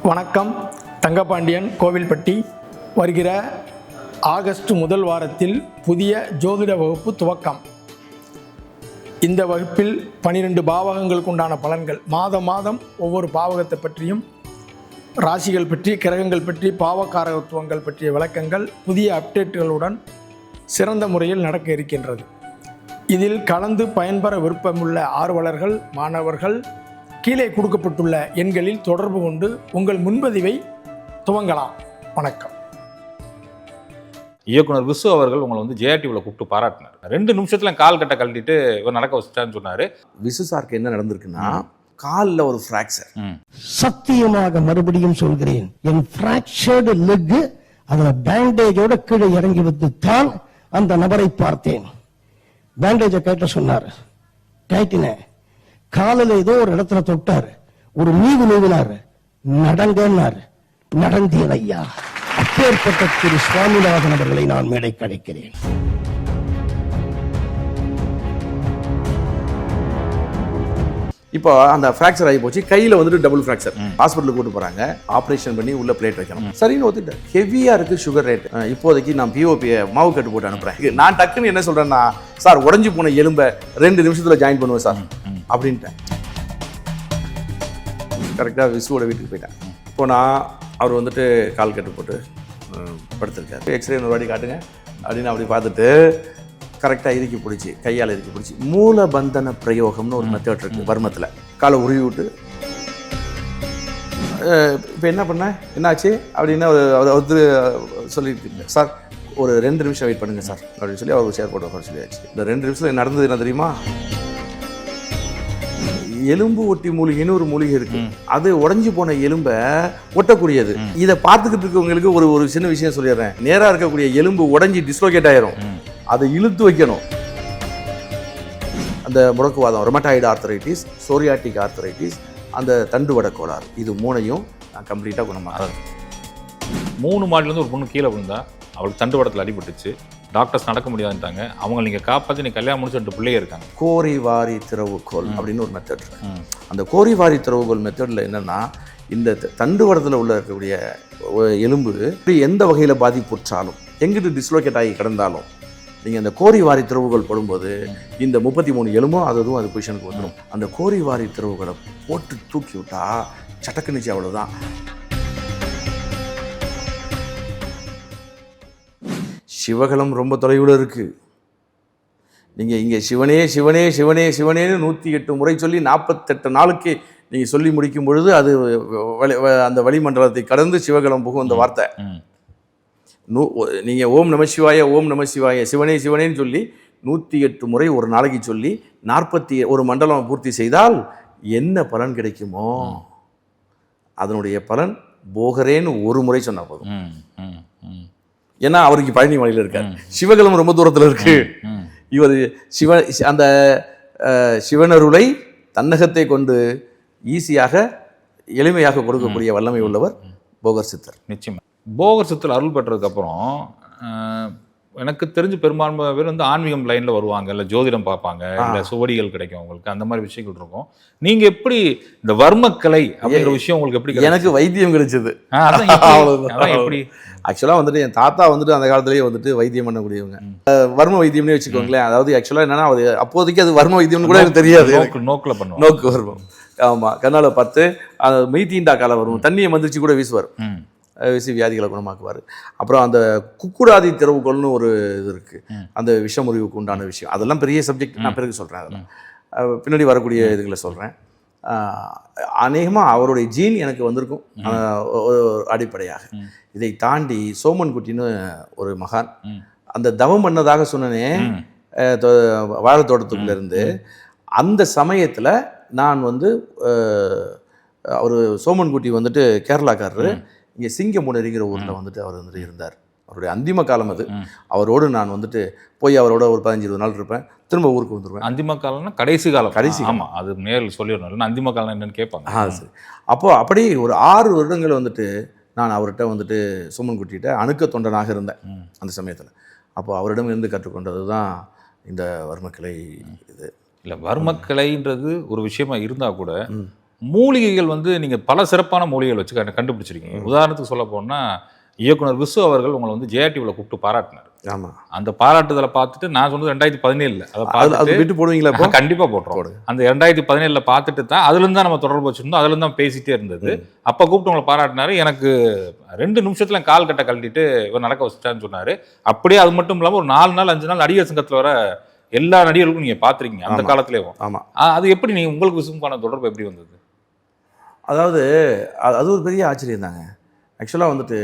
வணக்கம். தங்கபாண்டியன், கோவில்பட்டி. வருகிற ஆகஸ்ட் முதல் வாரத்தில் புதிய ஜோதிட வகுப்பு துவக்கம். இந்த வகுப்பில் 12 பாவகங்களுக்கு உண்டான பலன்கள், மாதம் ஒவ்வொரு பாவகத்தை பற்றியும், ராசிகள் பற்றி, கிரகங்கள் பற்றி, பாவகாரகத்துவங்கள் பற்றிய விளக்கங்கள் புதிய அப்டேட்டுகளுடன் சிறந்த முறையில் நடக்க இருக்கின்றது. இதில் கலந்து பயன்பெற விருப்பமுள்ள ஆர்வலர்கள், மாணவர்கள் கீழே கொடுக்கப்பட்டுள்ள எண்களில் தொடர்பு கொண்டு உங்கள் முன்பதிவை துவங்கலாம். வணக்கம். இயக்குனர் விசு அவர்கள் உங்களை வந்து ஜேஆர்டிவில கூப்பிட்டு பாராட்டினார். 2 நிமிஷத்துல கால் கட்ட கழட்டிட்டு இவர் நடக்க வச்சுட்டான்னு சொன்னாரு. விசு சாருக்கு என்ன நடந்திருக்குன்னா, காலில் ஒரு பிராக்சர். சத்தியமாக மறுபடியும் சொல்கிறேன், என் பிராக்சர்டு லெக் அதுல பேண்டேஜோட கீழே இறங்கி வந்து தான் அந்த நபரை பார்த்தேன். பேண்டேஜை கேட்ட சொன்னார், கேட்டினேன். காலில் ஏதோ ஒரு இடத்துல தொட்டார், ஒரு நீவு நீவினார், நடங்கன்னார். நடந்தேன் ஐயா. அப்பேற்பட்ட திரு சுவாமிநாதன் அவர்களை நான் மேடை கழிக்கிறேன். இப்போ அந்த ஃப்ராக்சர் ஆகி போச்சு, கையில வந்துட்டு டபுள் ஃப்ராக்சர். ஹாஸ்பிட்டலுக்கு கூட்டு போறாங்க, ஆபரேஷன் பண்ணி உள்ள பிளேட் வைக்கணும். சரின்னு ஒத்துட்டேன். ஹெவியா இருக்கு சுகர் ரேட். இப்போதைக்கு நான் பிஓபியை மாவு கட்டு போட்டு அனுப்புறேன். நான் டக்குன்னு என்ன சொல்றேன்னா, சார் உடஞ்சி போன எலும்பை 2 நிமிஷத்துல ஜாயின் பண்ணுவேன் சார் அப்படின்ட்டேன். கரெக்டாக விசுவோட வீட்டுக்கு போயிட்டேன். போனால் அவர் வந்துட்டு கால் கட்டு போட்டு படுத்திருக்காரு. எக்ஸ்ரே ஒரு வாட்டி காட்டுங்க அப்படின்னு அப்படி பார்த்துட்டு கரெக்டாக இறுக்கி பிடிச்சி, கையால் இறுக்கி பிடிச்சி, மூலபந்தன பிரயோகம்னு ஒரு மெத்தட் இருக்குது வர்மத்தில். காலை உருவி விட்டு இப்போ என்ன பண்ணேன், என்னாச்சு அப்படின்னா ஒருத்தர் சொல்லிட்டு, சார் ஒரு 2 நிமிஷம் வெயிட் பண்ணுங்கள் சார் அப்படின்னு சொல்லி அவர் சேர் போட்டு உட்கார சொல்லியாச்சு. இந்த 2 நிமிஷத்தில் நடந்தது என்ன தெரியுமா? எலும்பு ஒட்டி மூலிகைன்னு ஒரு மூலிகை இருக்கு, அது உடஞ்சி போன எலும்பை ஒட்டக்கூடியது. இதை பார்த்துக்கிட்டு இருக்கவங்களுக்கு ஒரு சின்ன விஷயம் சொல்லிடுறேன். நேராக இருக்கக்கூடிய எலும்பு உடஞ்சி டிஸ்லோகேட் ஆயிரும், அதை இழுத்து வைக்கணும். அந்த முடக்குவாதம், ரொமட்டாய்டு ஆர்த்தரைட்டிஸ், சோரியாட்டிக் ஆர்த்தரைட்டிஸ், அந்த தண்டுவட கோளாறு, இது 3ஐயும் நான் கம்ப்ளீட்டாக குணமாக. 3 மாடிலேருந்து ஒரு பொண்ணு கீழே விழுந்தா, அவளுக்கு தண்டுவடத்தில் அடிபட்டுச்சு. டாக்டர்ஸ் நடக்க முடியாதுட்டாங்க. அவங்க நீங்கள் காப்பாற்றி நீ கல்யாணம் முடிச்சு 2 பிள்ளையே இருக்காங்க. கோரிவாரி திறவுகோல் அப்படின்னு ஒரு மெத்தட் இருக்கு. அந்த கோரிவாரி திறவுகோல் மெத்தடில் என்னன்னா, இந்த தண்டுவடத்தில் உள்ள இருக்கக்கூடிய எலும்பு எந்த வகையில் பாதிப்புற்றாலும், எங்கிட்டு டிஸ்லோகேட் ஆகி கிடந்தாலும், நீங்கள் அந்த கோரிவாரி திறவுகோல் போடும்போது இந்த 33 எலும்பும் அதுவும் அது பொசிஷனுக்கு வந்துடும். அந்த கோரிவாரி திறவுகளை போட்டு தூக்கி விட்டா சட்டக்குனிச்சு, அவ்வளோதான். சிவகலம் ரொம்ப தொலைவில் இருக்குது. நீங்கள் இங்கே சிவனே சிவனே சிவனே சிவனேன்னு 108 முறை சொல்லி 48 நாளுக்கு நீங்கள் சொல்லி முடிக்கும் பொழுது அது அந்த வளிமண்டலத்தை கடந்து சிவகலம் போகும் அந்த வார்த்தை. நீங்கள் ஓம் நம சிவாய, ஓம் நம சிவாய, சிவனே சிவனேன்னு சொல்லி 108 முறை ஒரு நாளைக்கு சொல்லி 41 மண்டலம் பூர்த்தி செய்தால் என்ன பலன் கிடைக்குமோ அதனுடைய பலன் போகரேன்னு ஒரு முறை சொன்னால் போதும். ஏன்னா அவருக்கு பழனி மலையில் இருக்கார், சிவகலம் ரொம்ப தூரத்தில் இருக்கு. இவர் அந்த சிவனருளை தன்னகத்தை கொண்டு ஈஸியாக எளிமையாக கொடுக்கக்கூடிய வல்லமை உள்ளவர் போகர் சித்தர். நிச்சயமா போகர் சித்தர் அருள் பெற்றதுக்கப்புறம் எனக்கு தெரிஞ்சு பெரும்பான்மை பேர் வந்து ஆன்மீகம் லைனில் வருவாங்க, இல்லை ஜோதிடம் பார்ப்பாங்க, இல்லை சுவடிகள் கிடைக்கும் அவங்களுக்கு, அந்த மாதிரி விஷயங்கள் இருக்கும். நீங்கள் எப்படி இந்த வர்மக்கலை அப்படிங்கிற விஷயம் உங்களுக்கு எப்படி? எனக்கு வைத்தியம் கிடைச்சது. எப்படி? ஆக்சுவலாக வந்துட்டு என் தாத்தா வந்துட்டு அந்த காலத்திலேயே வந்துட்டு வைத்தியம் பண்ணக்கூடியவங்க. வர்ம வைத்தியம்னே வச்சுக்கோங்களேன். அதாவது ஆக்சுவலாக என்னன்னா, அது அப்போதைக்கு அது வர்ம வைத்தியம்னு கூட எனக்கு தெரியாது. நோக்கில் பண்ணுவோம், நோக்கு வர்மம். ஆமாம், கண்ணால் பார்த்து அந்த மெய்தீண்டா காலம் வரும், தண்ணியை மந்திரிச்சு கூட வீசுவார், வீசி வியாதிகளை குணமாக்குவார். அப்புறம் அந்த குக்குடாதி திறவுகோல்னு ஒரு இது இருக்குது, அந்த விஷமுறிவுக்கு உண்டான விஷயம். அதெல்லாம் பெரிய சப்ஜெக்ட், நான் பிறகு சொல்கிறேன். அதெல்லாம் பின்னாடி வரக்கூடிய இதுகளை சொல்கிறேன். அநேகமாக அவருடைய ஜீன் எனக்கு வந்திருக்கும் அடிப்படையாக. இதை தாண்டி சோமன் குட்டின்னு ஒரு மகான், அந்த தவம் பண்ணதாக சொன்னனே வாழைத்தோட்டத்துக்குள்ளேருந்து, அந்த சமயத்தில் நான் வந்து அவர் சோமன்குட்டி வந்துட்டு கேரளாக்காரரு, இங்கே சிங்கமுனரிங்கிற ஊரில் வந்துட்டு அவர் வந்துட்டு இருந்தார். அவருடைய அந்திம காலம் அது. அவரோடு நான் வந்துட்டு போய் அவரோட ஒரு 15-20 நாள் இருப்பேன், திரும்ப ஊருக்கு வந்துடுவேன். அந்திம காலம்னா கடைசி காலம். கடைசி. ஆமாம், அது நேரில் சொல்லிடணும். அந்திம காலம் என்னன்னு கேட்பாங்க. சரி. அப்போது அப்படி ஒரு 6 வருடங்கள் வந்துட்டு நான் அவர்கிட்ட வந்துட்டு சோமன்குட்டிகிட்ட அணுக்க தொண்டனாக இருந்தேன் அந்த சமயத்தில். அப்போது அவரிடம் இருந்து கற்றுக்கொண்டது தான் இந்த வர்மக்கலை. இது இல்லை, வர்மக்கலைன்றது ஒரு விஷயமா இருந்தால் கூட மூலிகைகள் வந்து நீங்க பல சிறப்பான மூலிகைகள் வச்சு கண்டுபிடிச்சிருக்கீங்க. உதாரணத்துக்கு சொல்ல போனா இயக்குனர் விசு அவர்கள் உங்களை வந்து ஜேஆர்டிவில கூப்பிட்டு பாராட்டினார். ஆமா, அந்த பாராட்டுதலை பார்த்துட்டு நான் சொன்னது 2017 அதை அது பார்த்துட்டு விட்டு போடுவீங்களா இப்போ? கண்டிப்பா போட்டுருவோம். அந்த 2017 பார்த்துட்டு தான் அதுல இருந்து தான் நம்ம தொடர்பு வச்சிருந்தோம், அதுல இருந்து தான் பேசிட்டே இருந்தது. அப்ப கூப்பிட்டு உங்களை பாராட்டினாரு. எனக்கு 2 நிமிஷத்துல கால் கட்டை கழட்டிட்டு இவர் நடக்க வச்சுட்டான்னு சொன்னாரு. அப்படியே அது மட்டும் இல்லாம ஒரு 4 நாள் 5 நாள் நடிகர் சங்கத்துல வர எல்லா நடிகர்களுக்கும் நீங்க பாத்துருக்கீங்க அந்த காலத்திலேயும். ஆமா, அது எப்படி நீங்க உங்களுக்கு விசுவான தொடர்பு எப்படி வந்தது? அதாவது அது ஒரு பெரிய ஆச்சரியம் தாங்க. ஆக்சுவலாக வந்துட்டு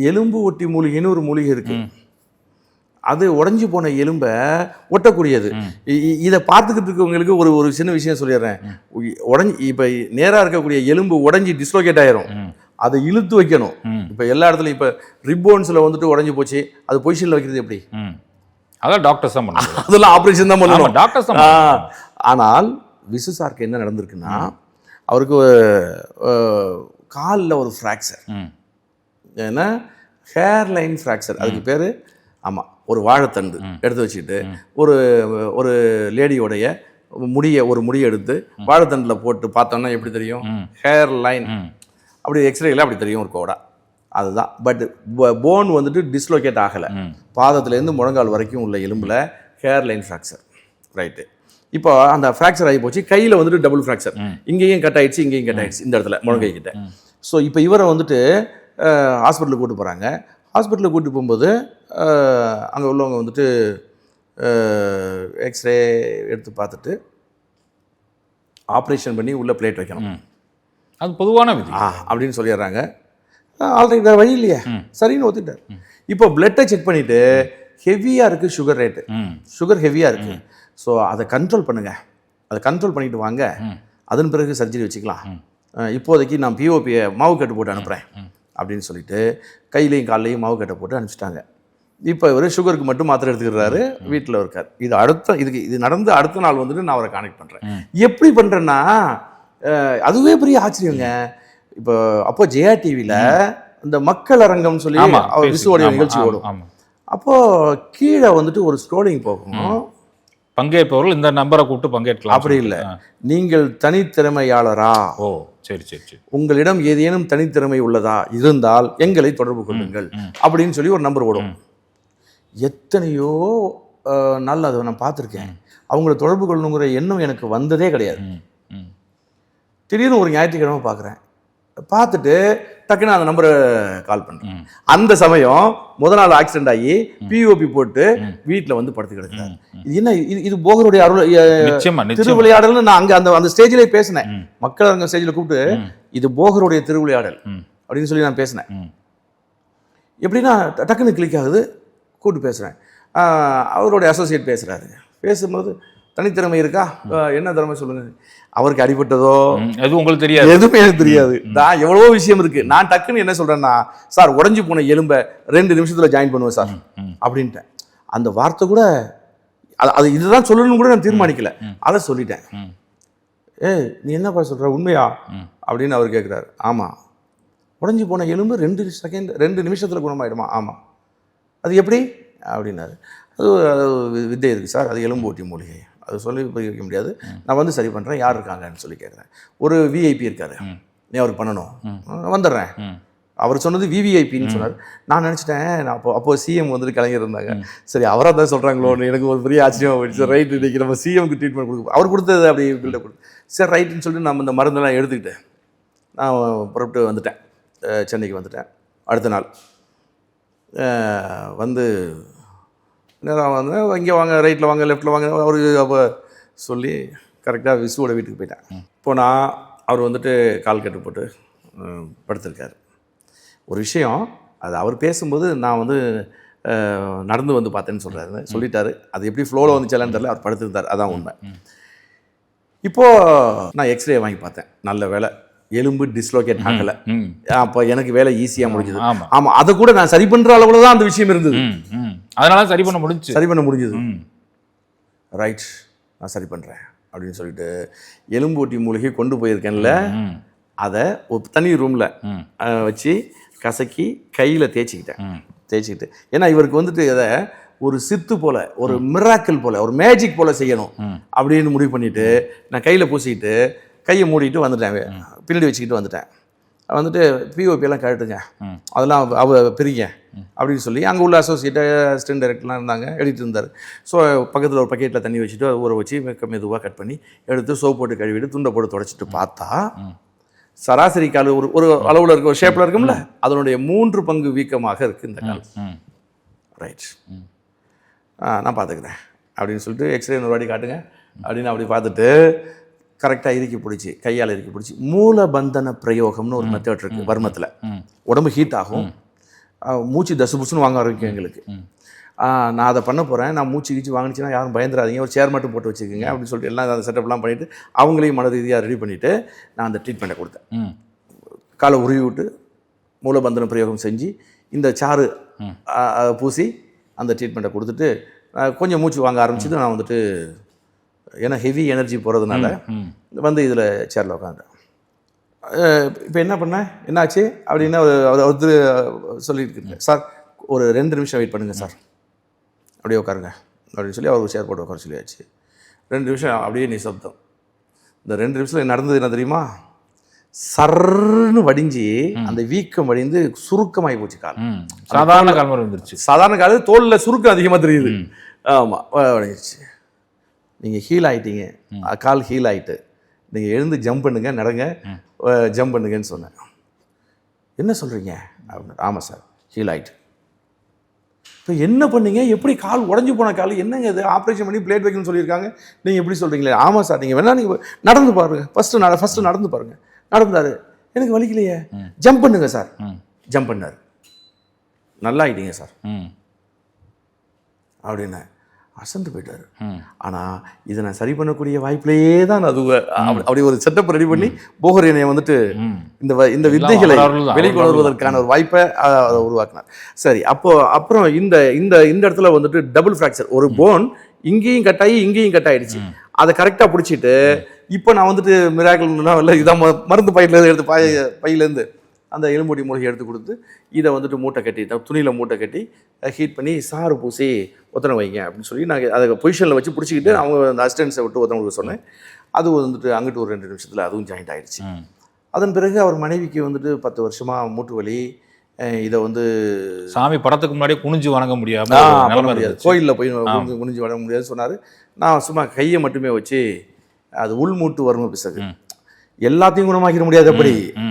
எலும்பு ஒட்டி மூலிகைன்னு ஒரு மூலிகை இருக்கு. அது உடஞ்சி போன எலும்பை ஒட்டக்கூடியது. இதை பார்த்துக்கிட்டு இருக்கவங்களுக்கு ஒரு சின்ன விஷயம் சொல்லிடுறேன். இப்போ நேராக இருக்கக்கூடிய எலும்பு உடஞ்சி டிஸ்லோகேட் ஆயிரும், அதை இழுத்து வைக்கணும். இப்போ எல்லா இடத்துலையும் இப்போ ரிப்போன்ஸில் வந்துட்டு உடஞ்சி போச்சு, அது பொசிஷனில் வைக்கிறது எப்படி? அதான் டாக்டர்ஸ் தான் பண்ணுவாங்க, அதெல்லாம் ஆப்ரேஷன் தான் பண்ணணும், டாக்டர்ஸ் தான். ஆனால் விசு சாருக்கு என்ன நடந்திருக்குன்னா, அவருக்கு காலில் ஒரு ஃப்ராக்சர், ஏன்னா ஹேர் லைன் ஃப்ராக்சர் அதுக்கு பேர். ஆமாம், ஒரு வாழைத்தண்டு எடுத்து வச்சுக்கிட்டு ஒரு லேடியோடைய முடியை எடுத்து வாழைத்தண்டில் போட்டு பார்த்தோம்னா எப்படி தெரியும்? ஹேர் லைன் அப்படி எக்ஸ்ரேல அப்படி தெரியும் ஒரு கோடா, அதுதான். பட் போன் வந்துட்டு டிஸ்லோகேட் ஆகலை. பாதத்துலேருந்து முழங்கால் வரைக்கும் உள்ள எலும்பில் ஹேர் லைன் ஃப்ராக்சர், ரைட்டு. இப்போ அந்த ஃப்ராக்சர் ஆகி போச்சு. கையில் வந்துட்டு டபுள் ஃப்ராக்சர், இங்கேயும் கட் ஆயிடுச்சு, இங்கேயும் கட் ஆயிடுச்சு, இந்த இடத்துல முழங்கை கிட்ட. ஸோ இப்போ இவரை வந்துட்டு ஹாஸ்பிட்டலுக்கு கூப்பிட்டு போகிறாங்க. ஹாஸ்பிட்டலுக்கு கூப்பிட்டு போகும்போது அங்கே உள்ளவங்க வந்துட்டு எக்ஸ்ரே எடுத்து பார்த்துட்டு ஆப்ரேஷன் பண்ணி உள்ளே பிளேட் வைக்கணும், அது பொதுவான விதி அப்படின்னு சொல்லிடுறாங்க. ஆல்ரெடி வேறு வழி இல்லையா, சரின்னு ஒத்துட்டார். இப்போ பிளட்டை செக் பண்ணிவிட்டு ஹெவியாக இருக்குது சுகர் ரேட்டு, சுகர் ஹெவியாக இருக்குது. ஸோ அதை கண்ட்ரோல் பண்ணுங்கள், அதை கண்ட்ரோல் பண்ணிட்டு வாங்க, அதன் பிறகு சர்ஜரி வச்சுக்கலாம். இப்போதைக்கு நான் பிஓபியை மாவு கட்டு போட்டு அனுப்புகிறேன் அப்படின்னு சொல்லிட்டு கையிலையும் காலையும் மாவு கட்டை போட்டு அனுப்பிச்சிட்டாங்க. இப்போ இவர் சுகருக்கு மட்டும் மாத்திரை எடுத்துக்கிறாரு, வீட்டில் இருக்கார். இது நடந்து அடுத்த நாள் வந்துட்டு நான் அவரை கான்டெக்ட் பண்ணுறேன். எப்படி பண்ணுறேன்னா, அதுவே பெரிய ஆச்சரியங்க. இப்போ அப்போ ஜெயா டிவியில் இந்த மக்கள் அரங்கம் சொல்லி அவர் விசுவோடைய நிகழ்ச்சி ஓடும். அப்போது கீழே வந்துட்டு ஒரு ஸ்க்ரோலிங் போகணும், பங்கேற்பவர்கள் இந்த நம்பரை கூப்பிட்டு பங்கேற்கலாம். அப்படி இல்லை, நீங்கள் தனித்திறமையாளரா, ஓ சரி சரி சரி, உங்களிடம் ஏதேனும் தனித்திறமை உள்ளதா இருந்தால் எங்களை தொடர்பு கொள்ளுங்கள் அப்படின்னு சொல்லி ஒரு நம்பர் ஓடும். எத்தனையோ நாள் அதை நான் பார்த்துருக்கேன். அவங்கள தொடர்பு கொள்ளணுங்கிற எண்ணம் எனக்கு வந்ததே கிடையாது. திடீர்னு ஒரு ஞாயிற்றுக்கிழமை பார்க்குறேன், பார்த்துட்டு டக்குன்னு அந்த நம்பரை கால் பண்ணுறேன். அந்த சமயம் முதல் நாள் ஆக்சிடென்ட் ஆகி பிஓபி போட்டு வீட்டில் வந்து படுத்து கிடக்குறாரு. இது என்ன, இது போகருடைய அருள் திருவிளையாடல்னு நான் அங்கே அந்த ஸ்டேஜிலே பேசினேன். மக்கள் அரங்க ஸ்டேஜில் கூப்பிட்டு இது போகருடைய திருவிளையாடல் அப்படின்னு சொல்லி நான் பேசினேன். எப்படின்னா டக்குன்னு கிளிக் ஆகுது, கூப்பிட்டு பேசுகிறேன். அவருடைய அசோசியேட் பேசுகிறாரு. பேசும்போது தனித்திறமை இருக்கா, என்ன திறமை சொல்லுங்க. அவருக்கு அடிபட்டதோ எதுவும் உங்களுக்கு தெரியாது, எதுவுமே எனக்கு தெரியாது. நான் எவ்வளவோ விஷயம் இருக்கு. நான் டக்குன்னு என்ன சொல்றேன்னா, சார் உடஞ்சி போன எலும்பை 2 நிமிஷத்துல ஜாயின் பண்ணுவேன் சார் அப்படின்ட்டேன். அந்த வார்த்தை கூட அது இதுதான் சொல்லணும்னு கூட நான் தீர்மானிக்கல, அதை சொல்லிட்டேன். நீ என்னப்பா சொல்ற, உண்மையா அப்படின்னு அவர் கேட்குறாரு. ஆமா, உடஞ்சி போன எலும்பு 2 நிமிஷத்துல குணமாயிடுமா? ஆமா. அது எப்படி அப்படின்னாரு. அது வித்தை இருக்குது சார், அது எலும்பு ஒட்டி மூலிகை, அது சொல்லி வைக்க முடியாது, நான் வந்து சரி பண்ணுறேன், யார் இருக்காங்கன்னு சொல்லி கேட்குறேன். ஒரு விஐபி இருக்காரு, நீ அவருக்கு பண்ணணும், வந்துடுறேன். அவர் சொன்னது விவிஐபின்னு சொன்னார். நான் நினச்சிட்டேன், நான் அப்போ சிஎம் வந்துட்டு கலைஞர் இருந்தாங்க, சரி அவராக தான் சொல்கிறாங்களோன்னு எனக்கு ஒரு பெரிய ஆச்சரியமாக போயிடுச்சு. ரைட், இன்றைக்கி நம்ம சிஎம்க்கு ட்ரீட்மெண்ட் கொடுக்கும், அவர் கொடுத்தது அப்படி பில்டப் கொடுத்து, சரி ரைட்டுன்னு சொல்லிட்டு நம்ம இந்த மருந்தெல்லாம் எடுத்துக்கிட்டேன். நான் புறப்பட்டு வந்துட்டேன், சென்னைக்கு வந்துட்டேன். அடுத்த நாள் வந்து நேராக வந்து இங்கே வாங்க, ரைட்டில் வாங்க, லெஃப்ட்டில் வாங்க, அவருக்கு அப்போ சொல்லி கரெக்டாக விசுவோட வீட்டுக்கு போயிட்டேன். போனால் அவர் வந்துட்டு கால் கட்டு போட்டு படுத்திருக்கார். ஒரு விஷயம், அது அவர் பேசும்போது நான் வந்து நடந்து வந்து பார்த்தேன்னு சொல்லிட்டாரு. அது எப்படி ஃப்ளோவில் வந்துச்சாலான்னு தெரியல, அவர் படுத்திருந்தார், அதான் உண்மை. இப்போது நான் எக்ஸ்ரே வாங்கி பார்த்தேன், நல்ல வேலை எலும்பு டிஸ்லோகேட் ஆகலை. அப்போ எனக்கு வேலை ஈஸியாக முடிஞ்சது. ஆமாம், அதை கூட நான் சரி பண்ணுற அளவுல தான் அந்த விஷயம் இருந்தது, அதனால சரி பண்ண முடிஞ்சது. ரைட், நான் சரி பண்ணுறேன் அப்படின்னு சொல்லிட்டு எலும்பு ஒட்டி மூலிகை கொண்டு போயிருக்கேன்ல, அதை ஒரு தனி ரூமில் வச்சு கசக்கி கையில் தேய்ச்சிக்கிட்டு, ஏன்னா இவருக்கு வந்துட்டு அதை ஒரு சித்து போல, ஒரு மிராக்கிள் போல, ஒரு மேஜிக் போல செய்யணும் அப்படின்னு முடிவு பண்ணிட்டு நான் கையில் பூசிக்கிட்டு கையை மூடிட்டு வந்துட்டேன், பின்னாடி வச்சுக்கிட்டு வந்துட்டேன். வந்துட்டு பிஓபி எல்லாம் கழட்டுங்க, அதெல்லாம் பிரிங்க அப்படின்னு சொல்லி அங்கே உள்ள அசோசியேட் அசிஸ்டன்ட் டைரக்டர்லாம் இருந்தாங்க, எடிட்டர் இருந்தார். ஸோ பக்கத்தில் ஒரு பக்கெட்டில் தண்ணி வச்சுட்டு ஊற வச்சு மெதுவாக கட் பண்ணி எடுத்து சோப் போட்டு கழுவிட்டு துண்டை போட்டு தொடச்சிட்டு பார்த்தா சராசரி கால் ஒரு அளவில் இருக்க ஒரு ஷேப்பில் இருக்கும்ல, அதனுடைய 3 பங்கு வீக்கமாக இருக்குது இந்த கால். ரைட், நான் பார்த்துக்கிறேன் அப்படின்னு சொல்லிட்டு எக்ஸ்ரே ஒரு வாட்டி காட்டுங்க அப்படின்னு அப்படி பார்த்துட்டு கரெக்டாக இறுக்கி பிடிச்சி, கையால் இறுக்கி பிடிச்சி மூலபந்தன பிரயோகம்னு ஒரு மெத்தட் இருக்குது வர்மத்தில். உடம்பு ஹீட் ஆகும், மூச்சு தசு புசுன்னு வாங்க ஆரம்பிக்கும் எங்களுக்கு. நான் அதை பண்ண போகிறேன், நான் மூச்சு கீச்சு வாங்கிச்சுன்னா யாரும் பயந்துடாதீங்க, ஒரு சேர் மட்டும் போட்டு வச்சுக்கோங்க அப்படின்னு சொல்லிட்டு எல்லாம் அந்த செட்டப்லாம் பண்ணிவிட்டு அவங்களையும் மன ரீதியாக ரெடி பண்ணிவிட்டு நான் அந்த ட்ரீட்மெண்ட்டை கொடுத்தேன். காலை உருவி விட்டு மூலபந்தன பிரயோகம் செஞ்சு இந்த சாறு பூசி அந்த ட்ரீட்மெண்ட்டை கொடுத்துட்டு கொஞ்சம் மூச்சு வாங்க ஆரம்பிச்சது. நான் வந்துட்டு ஏன்னா ஹெவி எனர்ஜி போகிறதுனால வந்து இதில் சேரில் உட்காந்தேன். இப்போ என்ன பண்ணேன், என்னாச்சு அப்படின்னா ஒருத்தர் சொல்லியிருக்கேன், சார் ஒரு 2 நிமிஷம் வெயிட் பண்ணுங்கள் சார், அப்படியே உட்காருங்க அப்படின்னு சொல்லி அவர் சேர் போட்டு உட்கார சொல்லியாச்சு. 2 நிமிஷம் அப்படியே நிசப்தம். இந்த 2 நிமிஷத்தில் நடந்தது என்ன தெரியுமா, சர்ன்னு வடிஞ்சு அந்த வீக்கம் வடிந்து சுருக்கமாகி போச்சு கால். சாதாரண கால் மாதிரி வந்துருச்சு. சாதாரண கால் தோலில் சுருக்கம் அதிகமாக தெரியுது. ஆமாம், வடிஞ்சிச்சு. நீங்கள் ஹீல் ஆகிட்டீங்க, கால் ஹீல் ஆகிட்டு நீங்கள் எழுந்து ஜம்ப் பண்ணுங்க, நடங்க, ஜம்ப் பண்ணுங்கன்னு சொன்னேன். என்ன சொல்கிறீங்க அப்படின்னு. ஆமாம் சார், ஹீல் ஆகிட்டு. இப்போ என்ன பண்ணீங்க, எப்படி கால் உடஞ்சி போன கால், என்னங்க இது ஆப்ரேஷன் பண்ணி பிளேட் வைக்கணும்னு சொல்லியிருக்காங்க, நீங்கள் எப்படி சொல்கிறீங்களே. ஆமாம் சார், நீங்கள் வேணா நீங்கள் நடந்து பாருங்கள், ஃபஸ்ட்டு நடந்து பாருங்கள். நடந்தார், எனக்கு வலிக்கலையே, ஜம்ப் பண்ணுங்க சார். ஜம்ப் பண்ணார், நல்லா ஆகிட்டீங்க சார் அப்படின்னு அசந்து போயிட்டார். ஆனால் இதை நான் சரி பண்ணக்கூடிய வாய்ப்பிலேயே தான் அது அப்படி ஒரு செட்டப் ரெடி பண்ணி போகர் என்னை வந்துட்டு இந்த வித்தைகளை வெளிக்கொண்டு வருவதற்கான ஒரு வாய்ப்பை உருவாக்கினார். சரி, அப்புறம் இந்த இந்த இந்த இடத்துல வந்துட்டு டபுள் ஃப்ராக்சர், ஒரு போன் இங்கேயும் கட்டாயி இங்கேயும் கட்டாயிடுச்சு. அதை கரெக்டாக பிடிச்சிட்டு இப்போ நான் வந்துட்டு மிராக்கிள்னா இல்லை, இதான் மருந்து பையிலேருந்து எடுத்து பையிலேருந்து அந்த எலும்புடி மூலிகை எடுத்து கொடுத்து இதை வந்துட்டு மூட்டை கட்டி துணியில் மூட்டை கட்டி ஹீட் பண்ணி சாறு பூசி ஒத்தனை வைங்க அப்படின்னு சொல்லி நான் அதை பொசிஷனில் வச்சு பிடிச்சிக்கிட்டு அவங்க அந்த அசிஸ்டன்ஸை விட்டு ஒத்தவங்களுக்கு சொன்னேன். அது வந்துட்டு அங்கிட்டு ஒரு 2 நிமிஷத்தில் அதுவும் ஜாயிண்ட் ஆகிடுச்சு. அதன் பிறகு அவர் மனைவிக்கு வந்துட்டு 10 வருஷமாக மூட்டு வலி. இதை வந்து சாமி படத்துக்கு முன்னாடியே குனிஞ்சு வணங்க முடியாது, கோயிலில் போய் குனிஞ்சு வணங்க முடியாதுன்னு சொன்னார். நான் சும்மா கையை மட்டுமே வச்சு அது உள்மூட்டு வறுமை பிசகு எல்லாத்தையும் குணமாக்கிட முடியாது. அப்படி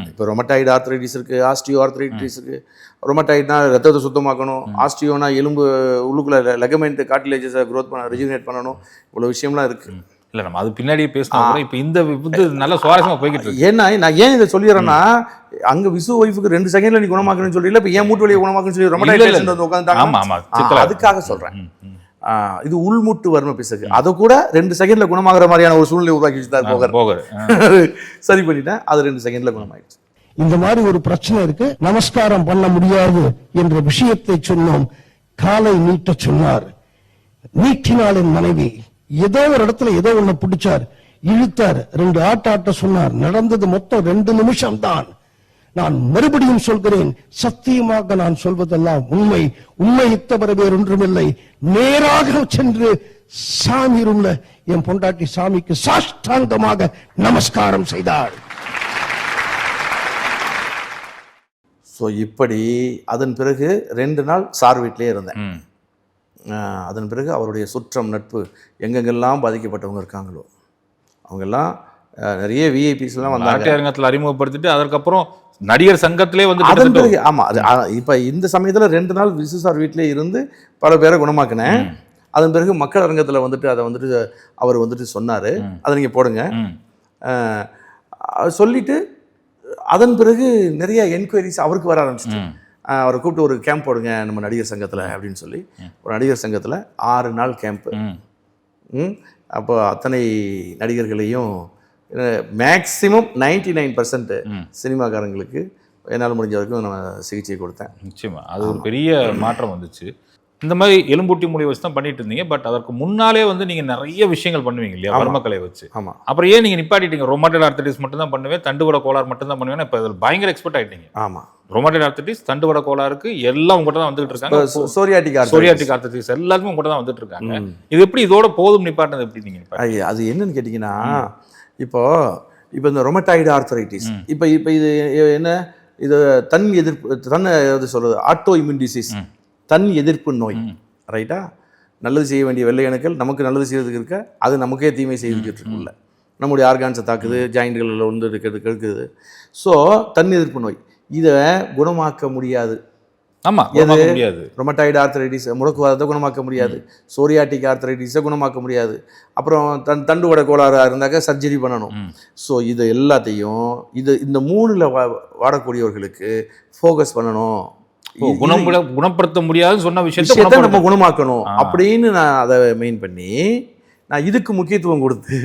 இப்போ ரொமட்டாய்டு ஆர்த்ரைட்டிஸ் இருக்குது, ஆஸ்டியோ ஆர்த்ரைட்டிஸ் இருக்குது. ரொமட்டாய்டுனா ரத்தத்தை சுத்தமாக்கணும், ஆஸ்டியோனா எலும்பு உள்ளுக்குள்ள லெகமெண்ட் கார்டிலேஜஸை க்ரோத் பண்ண ரெஜினேட் பண்ணணும், இவ்வளோ விஷயம்லாம் இருக்குது. இல்லை நம்ம அது பின்னாடி பேசணும். இப்போ இந்த நல்ல சுவாரஸ்யமாக போய்கிட்டு இருக்கு. ஏன்னா நான் ஏன் இதை சொல்லிடுறேன்னா, அங்கே விசு ஒய்ஃபுக்கு 2 செகண்ட்ல நீ குணமாக்கணும்னு சொல்லி இல்லை, இப்போ ஏன் மூட்டு வலியை குணமாக்கணும்னு சொல்லி ரொமட்டாய்டு வந்து உட்காந்துட்டாங்க. அதுக்காக சொல்கிறேன், இது உள்முட்டு வறுமை பிசகு. அதை கூட 2 செகண்ட்ல குணமாகிற மாதிரியான ஒரு சூழ்நிலை உருவாக்கி வச்சுட்டார் போகர். சரி பண்ணிட்டேன், அது 2 செகண்ட்ல குணமாயிடுச்சு. இந்த மாதிரி ஒரு பிரச்சனை இருக்கு, நமஸ்காரம் பண்ண முடியாது என்ற விஷயத்தை சொன்னோம். காலை நீட்ட சொன்னார், நீட்டினாள் என் மனைவி. ஏதோ ஒரு இடத்துல ஏதோ ஒண்ணு பிடிச்சார், இழுத்தார், 2 ஆட்ட சொன்னார். நடந்தது மொத்தம் 2 நிமிஷம் தான். நான் மறுபடியும் சொல்கிறேன், சத்தியமாக நான் சொல்வதெல்லாம் உண்மை. உண்மை தவிர வேறொன்றுமில்லை. நேராக சென்று சாமி ரூம்ல என் பொண்டாட்டி சாமிக்கு சாஷ்டாங்கமாக நமஸ்காரம் செய்தாள். ஸோ இப்படி அதன் பிறகு 2 நாள் சார் வீட்டிலே இருந்தேன். அதன் பிறகு அவருடைய சுற்றம் நட்பு எங்கெங்கெல்லாம் பாதிக்கப்பட்டவங்க இருக்காங்களோ அவங்கெல்லாம் நிறைய விஐபிஸ்லாம் வந்தாங்க. அரங்கத்தில் அறிமுகப்படுத்திட்டு அதற்கப்புறம் நடிகர் சங்கத்திலே வந்து அதன் பிறகு ஆமாம், அது இப்போ இந்த சமயத்தில் 2 நாள் விசு சார் வீட்டிலே இருந்து பல பேரை குணமாக்கினேன். அதன் பிறகு மக்கள் அரங்கத்தில் வந்துட்டு அதை வந்துட்டு அவர் வந்துட்டு சொன்னார், அதை நீங்கள் போடுங்க சொல்லிட்டு அதன் பிறகு நிறைய என்கொயரிஸ் அவருக்கு வர ஆரம்பிச்சிட்டு அவரை கூப்பிட்டு ஒரு கேம்ப் போடுங்க நம்ம நடிகர் சங்கத்தில் அப்படின்னு சொல்லி ஒரு நடிகர் சங்கத்தில் 6 நாள் கேம்ப்பு. அப்போ அத்தனை நடிகர்களையும் மேக்ஸிமம் 99% சினிமாக்காரங்களுக்கு என்னால் முடிஞ்ச வரைக்கும் நான் சிகிச்சை கொடுத்தேன். நிச்சயமாக அது ஒரு பெரிய மாற்றம் வந்துச்சு. இந்த மாதிரி எலும்பூட்டி மூலியை வச்சு தான் பண்ணிட்டு இருந்தீங்க. பட் அதற்கு முன்னாலே வந்து நீங்கள் நிறைய விஷயங்கள் பண்ணுவீங்க இல்லையா, வர்மக்கலை வச்சு. ஆமாம். அப்புறம் ஏன் நீங்கள் நிப்பாட்டிட்டீங்க? ரொமாட்டட் ஆர்த்தரைட்டிஸ் மட்டும் தான் பண்ணுவேன், தண்டுவட கோளாறு மட்டும் தான் பண்ணுவேன். இப்போ அதில் பயங்கர எக்ஸ்பர்ட் ஆகிட்டீங்க. ஆமாம், ரொமாட்டட் ஆர்த்தரைட்டிஸ், தண்டுவட கோளாறுக்கு எல்லாம் உங்கள்கிட்ட தான் வந்துட்டு இருக்காங்க. சோரியாட்டிக் ஆர்த்தரைட்டிஸ் எல்லாருமே உங்கள்கிட்ட தான் வந்துட்டு இருக்காங்க. இது எப்படி இதோட போதும் நிப்பாட்டினது எப்படி நீங்கள்? அது என்னன்னு கேட்டிங்கன்னா, இப்போ இந்த ரொமட்டாய்டு ஆர்த்தரைட்டிஸ், இப்போ இது என்ன, இது தன் எதிர்ப்பு சொல்றது ஆட்டோ இம்யூன் டிசீஸ், தன் எதிர்ப்பு நோய். ரைட்டா? நல்லது செய்ய வேண்டிய வெள்ளை அணுக்கள் நமக்கு நல்லது செய்யறதுக்கு இருக்க, அது நமக்கே தீமை செய்துக்கிட்டு இருக்குல்ல, நம்முடைய ஆர்கான்ஸை தாக்குது, ஜாயிண்ட்களில் வந்து கெடுக்குது. ஸோ தன் எதிர்ப்பு நோய் இதை குணமாக்க முடியாது. முடியாது. ரொமட்டாய்டு ஆர்த்தரைட்டிஸ் முடக்குவாதத்தை குணமாக்க முடியாது, சோரியாட்டிக் ஆர்த்தரைட்டிஸை குணமாக்க முடியாது, அப்புறம் தண்டுவட கோளாறு இருந்தாக்க சர்ஜரி பண்ணணும். ஸோ இது எல்லாத்தையும் இந்த 3ல் வாடக்கூடியவர்களுக்கு ஃபோக்கஸ் பண்ணணும். குணப்படுத்த முடியாதுன்னு சொன்ன விஷயத்தை நம்ம குணமாக்கணும் அப்படின்னு நான் அதை மெயின் பண்ணி நான் இதுக்கு முக்கியத்துவம் கொடுத்து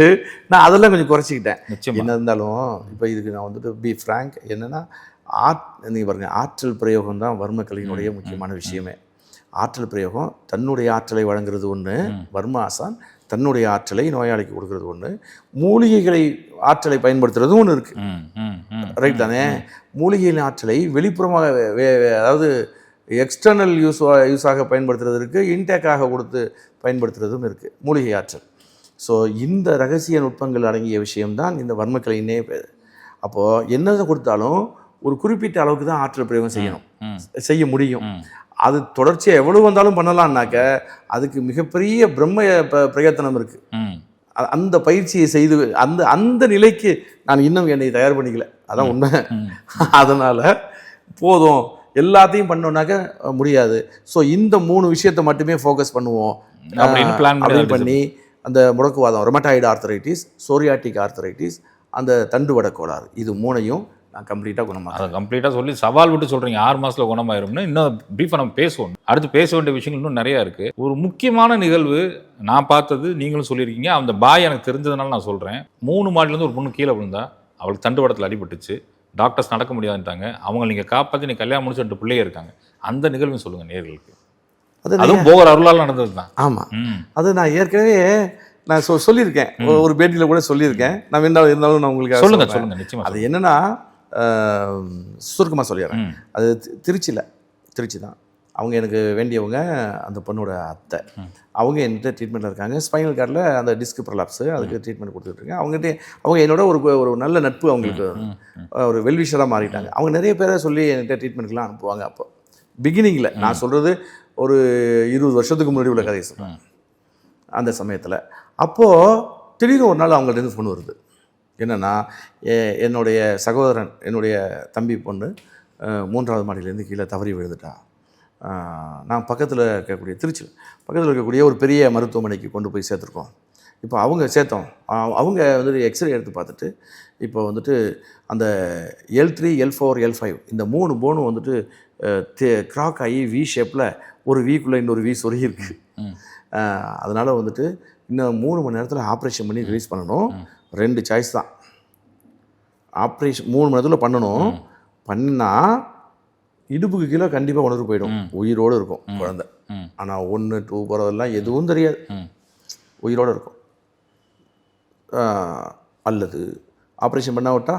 நான் அதெல்லாம் கொஞ்சம் குறைச்சிக்கிட்டேன். என்ன இருந்தாலும் இப்போ இதுக்கு நான் வந்துட்டு பி ஃப்ராங்க் என்னன்னா, நீங்கள் பாருங்க, ஆற்றல் பிரயோகம் தான் வர்ம கலையினுடைய முக்கியமான விஷயமே. ஆற்றல் பிரயோகம் தன்னுடைய ஆற்றலை வழங்குறது ஒன்று, வர்ம ஆசான் தன்னுடைய ஆற்றலை நோயாளிக்கு கொடுக்கறது ஒன்று, மூலிகைகளை ஆற்றலை பயன்படுத்துறதும் ஒன்று இருக்கு. ரைட் தானே? மூலிகையின் ஆற்றலை வெளிப்புறமாக அதாவது எக்ஸ்டர்னல் யூஸாக பயன்படுத்துறது இருக்குது, இன்டேக்காக கொடுத்து பயன்படுத்துறதும் இருக்குது மூலிகை ஆற்றல். ஸோ இந்த ரகசிய நுட்பங்கள் அடங்கிய விஷயம்தான் இந்த வர்மக்கலைன்னே பேர். அப்போது என்னதை கொடுத்தாலும் ஒரு குறிப்பிட்ட அளவுக்கு தான் ஆற்றல் பிரயோகம் செய்ய முடியும். அது தொடர்ச்சியாக எவ்வளவு வந்தாலும் பண்ணலாம்னாக்க அதுக்கு மிகப்பெரிய பிரம்ம பிரயத்தனம் இருக்குது. அந்த பயிற்சியை செய்து அந்த நிலைக்கு நான் இன்னும் என்னை தயார் பண்ணிக்கல, அதான் உண்மை. அதனால் போதும் எல்லாத்தையும் பண்ணோம்னாக்க முடியாது. ஸோ இந்த 3 விஷயத்தை மட்டுமே ஃபோக்கஸ் பண்ணுவோம் அப்படின்னு பண்ணி அந்த முடக்குவாதம், ரொமட்டாய்டு ஆர்த்தரைட்டிஸ், சோரியாட்டிக் ஆர்த்தரைட்டிஸ், அந்த தண்டுவட கோளாறு, இது 3ஐயும் நான் கம்ப்ளீட்டாக குணமாக அதை கம்ப்ளீட்டாக சொல்லி சவால் விட்டு சொல்கிறீங்க 6 மாதத்தில் குணமாயிரும்னு. இன்னும் ப்ரீஃபாக நம்ம பேசுவோம், அடுத்து பேச வேண்டிய விஷயங்கள் இன்னும் நிறையா இருக்குது. ஒரு முக்கியமான நிகழ்வு நான் பார்த்தது, நீங்களும் சொல்லியிருக்கீங்க, அந்த பாய் எனக்கு தெரிஞ்சதுனால நான் சொல்கிறேன். 3 மாடிலேருந்து ஒரு பொண்ணு கீழே விழுந்தா, அவளுக்கு தண்டுவடத்தில் அடிபட்டுச்சு, டாக்டர்ஸ் நடக்க முடியாதுன்ட்டாங்க, அவங்க நீங்கள் காப்பாற்றி நீ கல்யாணம் முடிச்சு 2 பிள்ளைங்க இருக்காங்க. அந்த நிகழ்வு சொல்லுங்கள் நேர்களுக்கு. அதுவும் போகிற அருளால் நடந்தது தான். ஆமாம், அது நான் ஏற்கனவே நான் சொல்லியிருக்கேன், ஒரு பேட்டியில் கூட சொல்லியிருக்கேன். நான் இருந்தாலும் நான் உங்களுக்கு சொல்லுங்க நிச்சயமாக. அது என்னன்னா, சுருக்கமாக சொல்லிடுறேன். அது திருச்சி தான். அவங்க எனக்கு வேண்டியவங்க, அந்த பொண்ணோட அத்தை. அவங்க என்கிட்ட ட்ரீட்மெண்ட்டில் இருக்காங்க. ஸ்பைனல் கார்டில் அந்த டிஸ்க் ப்ரொலாப்ஸு, அதுக்கு ட்ரீட்மெண்ட் கொடுத்துட்ருக்கேன். அவங்க என்னோட ஒரு நல்ல நட்பு, அவங்களுக்கு ஒரு வெல்விஷராக மாறிட்டாங்க. அவங்க நிறைய பேரை சொல்லி என்கிட்ட ட்ரீட்மெண்ட்லாம் அனுப்புவாங்க. அப்போ பிகினிங்கில் நான் சொல்கிறது ஒரு 20 வருஷத்துக்கு முன்னாடி உள்ள கதையை சொல்கிறேன். அந்த சமயத்தில் அப்போது திடீர்னு ஒரு நாள் அவங்கள்ட்ட ஃபோன் வருது. என்னென்னா, என்னுடைய சகோதரன், என்னுடைய தம்பி பொண்ணு 3வது மாடியிலேருந்து கீழே தவறி விழுந்துட்டா. நான் பக்கத்தில் இருக்கக்கூடிய திருச்சியில் பக்கத்தில் இருக்கக்கூடிய ஒரு பெரிய மருத்துவமனைக்கு கொண்டு போய் சேர்த்துருக்கோம். இப்போ அவங்க வந்துட்டு எக்ஸ்ரே எடுத்து பார்த்துட்டு, இப்போ வந்துட்டு அந்த L3, L4, L5 இந்த 3 போனும் வந்துட்டு கிராக் ஆகி வி ஷேப்பில் ஒரு வீக்குள்ளே இன்னொரு வீ சொருகி இருக்குது. அதனால் வந்துட்டு இன்னும் 3 மணி நேரத்தில் ஆப்ரேஷன் பண்ணி ரிலீஸ் பண்ணணும். 2 சாய்ஸ் தான். ஆப்ரேஷன் 3 மணி நேரத்தில் பண்ணணும். பண்ணால் இடுப்புக்கு கீழே கண்டிப்பாக உணர்வு போயிடும், உயிரோடு இருக்கும் குழந்தை. ஆனால் 1, 2 போகிறதெல்லாம் எதுவும் தெரியாது, உயிரோடு இருக்கும். அல்லது ஆப்ரேஷன் பண்ண விட்டா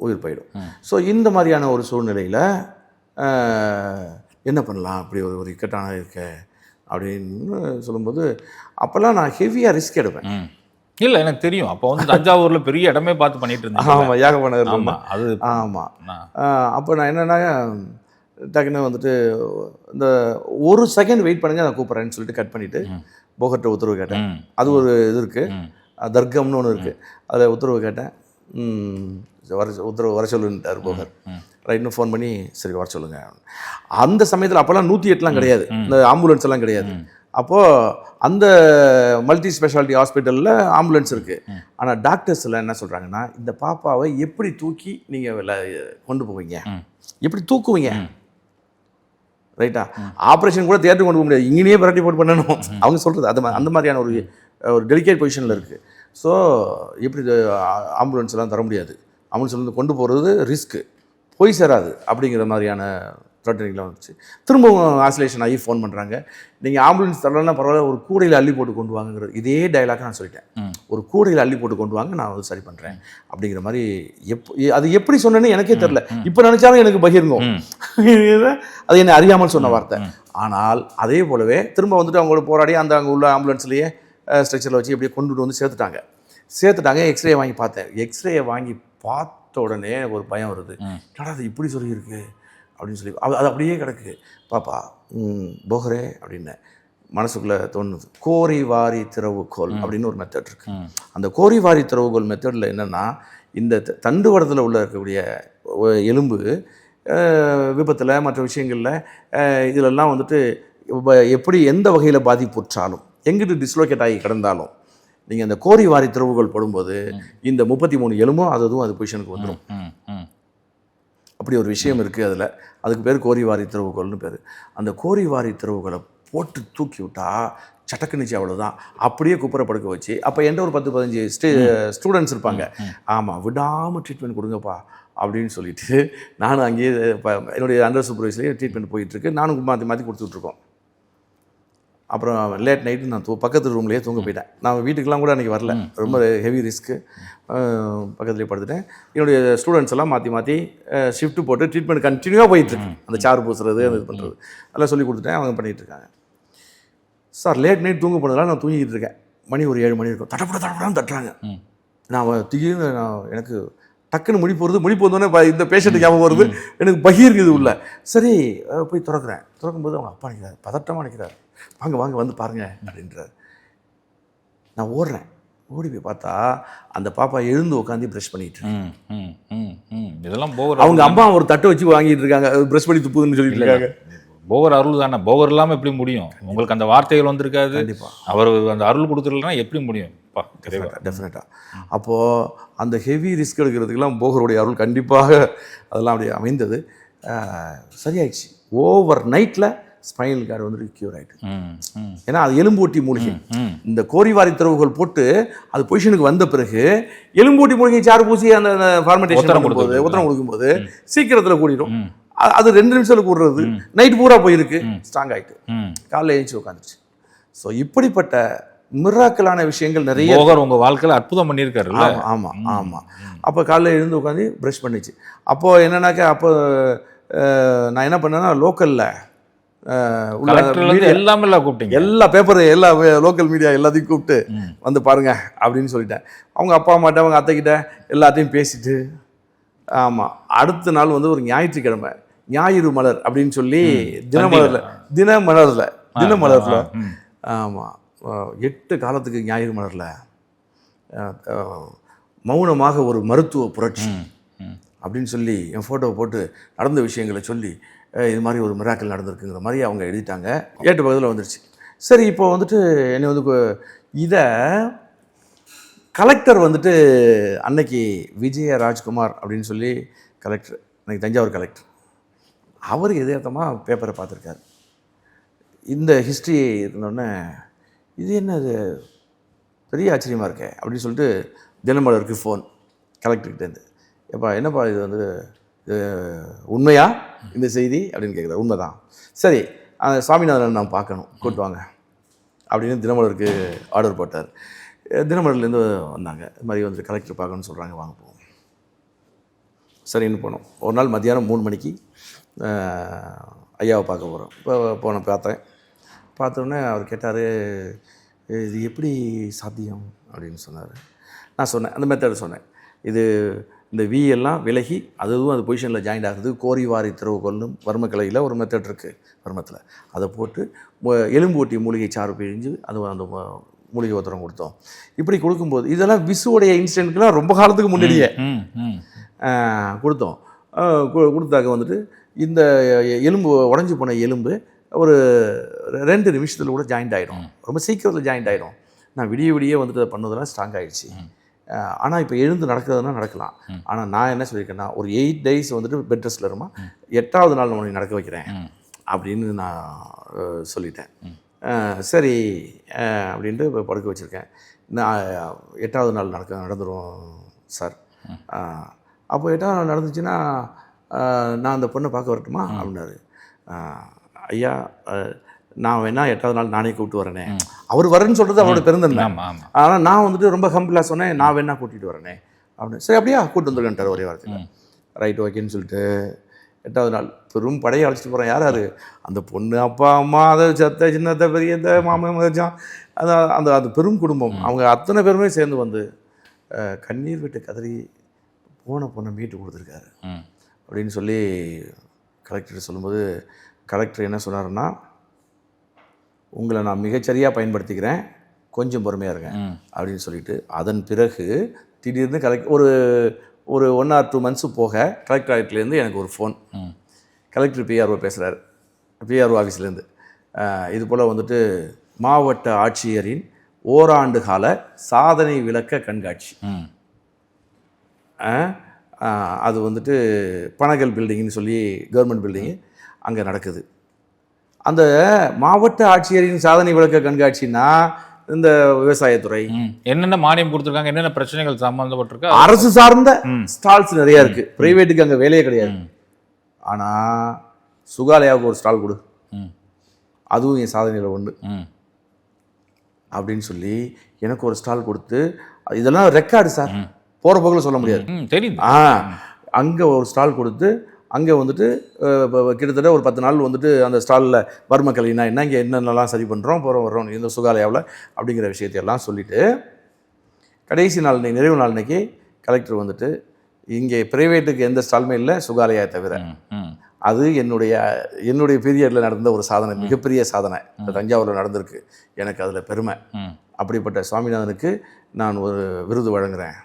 உயிர் போயிடும். ஸோ இந்த மாதிரியான ஒரு சூழ்நிலையில் என்ன பண்ணலாம், அப்படி ஒரு இக்கட்டான இருக்க அப்படின்னு சொல்லும்போது, அப்போல்லாம் நான் ஹெவியாக ரிஸ்க் எடுப்பேன். இல்லை, எனக்கு தெரியும். அப்போ வந்து தஞ்சாவூரில் பெரிய இடமே பார்த்து பண்ணிட்டு இருந்தேன். ஆமாம், ஏகப்பட்டது. ஆமாம், அது ஆமாம். அப்போ நான் என்னென்னா, டக்குன்னு வந்துட்டு இந்த 1 செகண்ட் வெயிட் பண்ணுங்க, நான் கூப்பிட்றேன்னு சொல்லிட்டு கட் பண்ணிவிட்டு போகர்ட்ட உத்தரவு கேட்டேன். அது ஒரு இது இருக்குது, தர்க்கம்னு ஒன்று இருக்குது, அதில் உத்தரவு கேட்டேன். உத்தரவு வர சொல்லுன்ட்டார் போகர். ரைட்னு ஃபோன் பண்ணி சரி வர சொல்லுங்க. அந்த சமயத்தில் அப்போல்லாம் 108லாம் கிடையாது, இந்த ஆம்புலன்ஸ் எல்லாம் கிடையாது. அப்போது அந்த மல்டி ஸ்பெஷாலிட்டி ஹாஸ்பிட்டலில் ஆம்புலன்ஸ் இருக்குது. ஆனால் டாக்டர்ஸ் எல்லாம் என்ன சொல்கிறாங்கன்னா, இந்த பாப்பாவை எப்படி தூக்கி நீங்கள் கொண்டு போவீங்க, எப்படி தூக்குவீங்க, ரைட்டா? ஆப்ரேஷன் கூட தியேட்டர் கொண்டு போக முடியாது, இங்கேயே பரட்டி போட்டு பண்ணணும். அவங்க சொல்கிறது அந்த மாதிரியான ஒரு டெலிகேட் பொசிஷனில் இருக்குது. ஸோ எப்படி ஆம்புலன்ஸ் எல்லாம் தர முடியாது, ஆம்புலன்ஸ் வந்து கொண்டு போகிறது ரிஸ்க்கு, போய் சேராது அப்படிங்கிற மாதிரியான த்ரெட்டனிங்லாம் வந்துச்சு. திரும்பவும் ஆசிலேஷன் ஆகி ஃபோன் பண்ணுறாங்க, நீங்கள் ஆம்புலன்ஸ் தரலன்னா பரவாயில்ல, ஒரு கூடையில் அள்ளி போட்டு கொண்டு வாங்குங்கிறது. இதே டைலாக் நான் சொல்லிட்டேன், ஒரு கூடையில் அள்ளி போட்டு கொண்டு வாங்க, நான் வந்து சரி பண்ணுறேன் அப்படிங்கிற மாதிரி. அது எப்படி சொன்னேன்னு எனக்கே தெரில. இப்போ நினச்சாலும் எனக்கு பகிர்ந்தோம், அது என்னை அறியாமல் சொன்ன வார்த்தை. ஆனால் அதே போலவே திரும்ப வந்துட்டு அவங்களோட போராடி அங்கே உள்ள ஆம்புலன்ஸ்லேயே ஸ்ட்ரெச்சரில் வச்சு எப்படியே கொண்டுட்டு வந்து சேர்த்துட்டாங்க. சேர்த்துட்டாங்க. எக்ஸ்ரே வாங்கி பார்த்தேன். எக்ஸ்ரே வாங்கி பார்த்த உடனே ஒரு பயம் வருது. என்னடா அது இப்படி சொல்லியிருக்கு அப்படின்னு சொல்லி அது அப்படியே கிடக்கு. பாப்பா போகரே அப்படின்னேன். மனசுக்குள்ளே தோணுது. கோரிவாரி திறவுகோல் அப்படின்னு ஒரு மெத்தட் இருக்குது. அந்த கோரிவாரி திறவுகோல் மெத்தடில் என்னென்னா, இந்த தண்டு வடத்தில் உள்ள இருக்கக்கூடிய எலும்பு விபத்தில் மற்ற விஷயங்களில் இதிலெல்லாம் வந்துட்டு எப்படி எந்த வகையில் பாதிப்புற்றாலும் எங்கிட்டு டிஸ்லோகேட் ஆகி கிடந்தாலும் நீங்கள் அந்த கோரிவாரி திறவுகோல் போடும்போது இந்த 33 எலும்பும் அதுவும் அது பொசிஷனுக்கு வந்துடும். அப்படி ஒரு விஷயம் இருக்குது அதில். அதுக்கு பேர் கோரிவாரி திறவுகோல்னு பேர். அந்த கோரிவாரி திறவுகோலை போட்டு தூக்கி விட்டா சட்டக்குனிச்சு அவ்வளோதான். அப்படியே குப்புற படுக்க வச்சு, அப்போ என்கிட்ட ஒரு 10-15 ஸ்டூடெண்ட்ஸ் இருப்பாங்க. ஆமாம், விடாமல் ட்ரீட்மெண்ட் கொடுங்கப்பா அப்படின்னு சொல்லிட்டு நானும் அங்கேயே என்னுடைய அண்டர் சூப்பர்வைசர்லேயே ட்ரீட்மெண்ட் போயிட்டுருக்கு. நானும் மாற்றி மாற்றி கொடுத்துட்ருக்கோம். அப்புறம் லேட் நைட்டு நான் பக்கத்து ரூம்லேயே தூங்க போயிட்டேன். நான் வீட்டுக்கெலாம் கூட அன்றைக்கி வரல, ரொம்ப ஹெவி ரிஸ்க்கு. பக்கத்துலேயே படுத்துட்டேன். என்னுடைய ஸ்டூடெண்ட்ஸ் எல்லாம் மாற்றி மாற்றி ஷிஃப்ட்டு போட்டு ட்ரீட்மெண்ட் கண்டினியூவாக போயிட்டுருக்கு. அந்த சாறு பூசுறது, அது இது பண்ணுறது அதெல்லாம் சொல்லி கொடுத்துட்டேன். அவங்க பண்ணிகிட்ருக்காங்க. சார் லேட் நைட் தூங்க போனதெல்லாம் நான் தூங்கிட்டு இருக்கேன். மணி ஒரு 7 மணி இருக்கும். தட்டப்படான்னு தட்டுறாங்க. நான் திடீர்னு எனக்கு டக்குன்னு முழிப்பு வந்தோடனே இந்த பேஷண்ட்டு ஞாபகம் வருது. எனக்கு பகீர்க்குது உள்ள. சரி போய் திறக்கிறேன். திறக்கும்போது அவங்க அப்பா நிற்கிறார், பதட்டமாக நிற்கிறார். வாங்க வந்து பாருங்க அப்படின்றார். நான் ஓடுறேன். ஓடி போய் பார்த்தா அந்த பாப்பா எழுந்து உட்காந்து ப்ரஷ் பண்ணிட்டு இதெல்லாம் அவங்க அம்மா ஒரு தட்டை வச்சு வாங்கிட்டு இருக்காங்க, ப்ரஷ் பண்ணி துப்புதுன்னு சொல்லிட்டு இருக்காங்க. போகர் அருள் தானே. போகர் இல்லாமல் எப்படி முடியும்? உங்களுக்கு அந்த வார்த்தைகள் வந்திருக்காது. கண்டிப்பாக அவர் அந்த அருள் கொடுத்துருலன்னா எப்படி முடியும்? டெஃபினட்டாக. அப்போது அந்த ஹெவி ரிஸ்க் எடுக்கிறதுக்கெல்லாம் போகருடைய அருள் கண்டிப்பாக அதெல்லாம் அப்படியே அமைந்தது. சரியாயிடுச்சு. ஓவர் நைட்டில் ஸ்பைனல் கார்டு வந்துட்டு க்யூர் ஆகிட்டு. ஏன்னா அது எலும்பூட்டி மூலிகை. இந்த கோரிவாரி திறவுகோல் போட்டு அது பொசிஷனுக்கு வந்த பிறகு எலும்பூட்டி மூலிகை சாறு பூசி அந்த ஃபார்மெண்டேஷன் பண்ணும்போது உத்தரம் கொடுக்கும்போது சீக்கிரத்தில் கூடிடும். அது 2 நிமிஷத்தில் கூடுறது. நைட் பூரா போயிருக்கு, ஸ்ட்ராங் ஆகிட்டு காலையில் எழுந்துச்சு உட்காந்துருச்சு. ஸோ இப்படிப்பட்ட மிராக்கலான விஷயங்கள் நிறைய உங்கள் வாழ்க்கையில் அற்புதம் பண்ணியிருக்காரு. ஆமாம். அப்போ காலையில் எழுந்து உட்காந்து ப்ரஷ் பண்ணிச்சு. அப்போது என்னன்னாக்கா, அப்போ நான் என்ன பண்ணேன்னா, லோக்கலில் எல்லா பேப்பர் எல்லா லோக்கல் மீடியா எல்லாத்தையும் கூப்பிட்டு வந்து பாருங்க அப்படின்னு சொல்லிட்டேன். அவங்க அப்பா அம்மாட்ட அவங்க அத்தைக்கிட்ட எல்லாத்தையும் பேசிட்டு, ஆமாம், அடுத்த நாள் வந்து ஒரு ஞாயிற்றுக்கிழமை ஞாயிறு மலர் அப்படின்னு சொல்லி தினமலரில் ஆமாம் 8 காலத்துக்கு ஞாயிறு மலரில் மௌனமாக ஒரு மருத்துவ புரட்சி அப்படின்னு சொல்லி என் ஃபோட்டோவை போட்டு நடந்த விஷயங்களை சொல்லி இது மாதிரி ஒரு மிராக்கல் நடந்திருக்குங்கிற மாதிரி அவங்க எழுதிட்டாங்க. 8 பக்கத்தில் வந்துருச்சு. சரி, இப்போ வந்துட்டு என்னை வந்து இதை கலெக்டர் வந்துட்டு அன்னைக்கு விஜய ராஜ்குமார் அப்படின்னு சொல்லி கலெக்டர், அன்றைக்கி தஞ்சாவூர் கலெக்டர், அவர் எதார்த்தமாக பேப்பரை பார்த்துருக்காரு. இந்த ஹிஸ்ட்ரி இருந்தோடனே இது என்ன, இது பெரிய ஆச்சரியமாக இருக்கே அப்படின்னு சொல்லிட்டு தினமலருக்கு ஃபோன் கலெக்டர்கிட்டேருந்து, எப்பா என்னப்பா இது வந்து உண்மையா இந்த செய்தி அப்படின்னு கேட்குறாரு. உண்மை தான். சரி, சாமிநாதன் நான் பார்க்கணும், கூப்பிட்டு வாங்க அப்படின்னு தினமலருக்கு ஆர்டர் போட்டார். தினமலர்லேருந்து வந்தாங்க. இது மாதிரி வந்துட்டு கலெக்டர் பார்க்கணும்னு சொல்கிறாங்க, வாங்க போவோம். சரின்னு போனோம். ஒரு நாள் மத்தியானம் 3 மணிக்கு ஐயாவை பார்க்க போகிறோம். இப்போ பார்த்தோன்னே அவர் கேட்டார், இது எப்படி சாத்தியம் அப்படின்னு சொன்னார். நான் சொன்னேன், அந்த மெத்தட் சொன்னேன். இது இந்த எல்லாம் விலகி அதுவும் அந்த பொசிஷனில் ஜாயிண்ட் ஆகுது. கோரிவாரி திறவுகோல்னு வர்மக்கலையில் ஒரு மெத்தட் இருக்குது வர்மத்தில். அதை போட்டு எலும்பு ஒட்டி மூலிகை சாறு பிழிஞ்சு அது அந்த மூலிகை ஒத்தரம் கொடுத்தோம். இப்படி கொடுக்கும்போது இதெல்லாம் விசுவோடைய இன்சிடென்ட்கெலாம் ரொம்ப காலத்துக்கு முன்னாடியே கொடுத்தோம். கொடுத்தாக்க வந்துட்டு இந்த எலும்பு உடஞ்சி போன எலும்பு ஒரு 2 நிமிஷத்தில் கூட ஜாயிண்ட் ஆகிடும். ரொம்ப சீக்கிரத்தில் ஜாயிண்ட் ஆகிடும். நான் விடிய வந்துட்டு அதை பண்ணதெல்லாம் ஸ்ட்ராங் ஆகிடுச்சு. ஆனால் இப்போ எழுந்து நடக்கிறதுனா நடக்கலாம். ஆனால் நான் என்ன சொல்லியிருக்கேன்னா, ஒரு 8 days வந்துட்டு பெட் ரெஸ்ட்டில் இருமா, 8வது நாள் நான் நடக்க வைக்கிறேன் அப்படின்னு நான் சொல்லிட்டேன். சரி அப்படின்ட்டு இப்போ படுக்க வச்சுருக்கேன். நான் 8வது நாள் நடந்துடும் சார். அப்போ 8வது நாள் நடந்துச்சுன்னா நான் அந்த பொண்ணை பார்க்க வரட்டுமா அப்படின்னாரு. ஐயா, நான் வேணா 8வது நாள் நானே கூப்பிட்டு வரேனே. அவர் வரேன்னு சொல்கிறது அவரோட பெருந்தன்மை. ஆனால் நான் வந்துட்டு ரொம்ப ஹம்பிளாக சொன்னேன், நான் வேணா கூட்டிகிட்டு வரேனே அப்படின்னு. சரி அப்படியா, கூப்பிட்டு வந்துருக்கேன்ட்டார் ஒரே வாரத்தில். ரைட் ஓகேன்னு சொல்லிட்டு 8வது நாள் பெரும் படையை அழைச்சிட்டு போகிறேன். யார் அந்த பொண்ணு அப்பா அம்மா, அதை சத்த சின்னத்தை பெரியத்தை மாமன் மச்சான், அந்த அந்த பெரும் குடும்பம், அவங்க அத்தனை பேருமே சேர்ந்து வந்து கண்ணீர் விட்டு கதறி போன பொண்ணை மீட்டு கொடுத்துருக்காரு ம். அப்படின்னு சொல்லி கலெக்டர் சொல்லும்போது கலெக்டர் என்ன சொன்னாருன்னா, உங்களை நான் மிகச்சரியாக பயன்படுத்திக்கிறேன், கொஞ்சம் பொறுமையாக இருங்க அப்படின்னு சொல்லிட்டு, அதன் பிறகு திடீர்னு ஒரு 1 or 2 months போக கலெக்டரேட்லேருந்து எனக்கு ஒரு ஃபோன். கலெக்டர் பிஆர்ஓ பேசுகிறார், பிஆர்ஓ ஆஃபீஸ்லேருந்து. இது போல் வந்துட்டு மாவட்ட ஆட்சியரின் ஓராண்டு கால சாதனை விளக்க கண்காட்சி, அது வந்துட்டு பனகல் பில்டிங்னு சொல்லி கவர்மெண்ட் பில்டிங்கு அங்கே நடக்குது. அந்த மாவட்ட ஆட்சியரின் சாதனை விளக்க கண்காட்சின்னா இந்த விவசாயத்துறை என்னென்ன மானியம் கொடுத்துருக்காங்க, என்னென்ன பிரச்சனைகள் சம்பந்தப்பட்டிருக்கு, அரசு சார்ந்த ஸ்டால்ஸ் நிறைய இருக்கு. பிரைவேட்டுக்கு அங்கே வேலையே கிடையாது. ஆனால் சுகாலயாவுக்கு ஒரு ஸ்டால் கொடு, அதுவும் என் சாதனையில் ஒன்று அப்படின்னு சொல்லி எனக்கு ஒரு ஸ்டால் கொடுத்து, இதெல்லாம் ரெக்கார்டு சார், போகிற போக்கில் சொல்ல முடியாது. தெரியும். அங்கே ஒரு ஸ்டால் கொடுத்து அங்கே வந்துட்டு கிட்டத்தட்ட ஒரு 10 நாள் வந்துட்டு அந்த ஸ்டாலில் வர்ம கலைனா என்ன, இங்கே என்னென்னலாம் சரி பண்ணுறோம், போகிறோம் வர்றோம் இந்த சுகாலயாவில் அப்படிங்கிற விஷயத்தையெல்லாம் சொல்லிவிட்டு, கடைசி நாள் நிறைவு நாள் அன்னைக்கு கலெக்டர் வந்துட்டு, இங்கே ப்ரைவேட்டுக்கு எந்த ஸ்டாலுமே இல்லை சுகாலயா தவிர, அது என்னுடைய பீரியடில் நடந்த ஒரு சாதனை, மிகப்பெரிய சாதனை தஞ்சாவூரில் நடந்திருக்கு, எனக்கு அதில் பெருமை. அப்படிப்பட்ட சுவாமிநாதனுக்கு நான் ஒரு விருது வழங்குறேன்,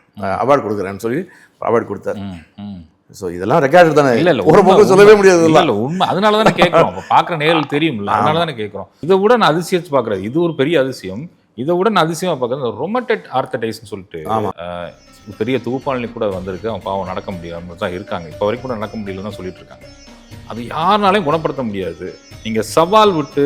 அவார்டு கொடுக்குறேன்னு சொல்லி அவார்டு கொடுத்தார். ஸோ இதெல்லாம் ரெக்கார்டு தானே, இல்லை ஒரு பக்கம் சொல்லவே முடியாது. இல்லை உண்மை, அதனால தானே கேட்குறோம், அப்போ பார்க்குற நேரில் தெரியும்ல, அதனால தானே கேட்குறோம். இதை விட நான் அதிசயிச்சு பார்க்குறது, இது ஒரு பெரிய அதிசயம். இதை விட நான் அதிசயமாக பார்க்குறது ரொமட்டட் ஆர்த்தடைஸ்ன்னு சொல்லிட்டு பெரிய தொகுப்பாளி கூட வந்திருக்கு, அவன் பாவம் நடக்க முடியாமல் தான் இருக்காங்க, இப்போ வரைக்கும் கூட நடக்க முடியல தான் சொல்லிட்டு இருக்காங்க. அது யாருனாலையும் குணப்படுத்த முடியாது. நீங்கள் சவால் விட்டு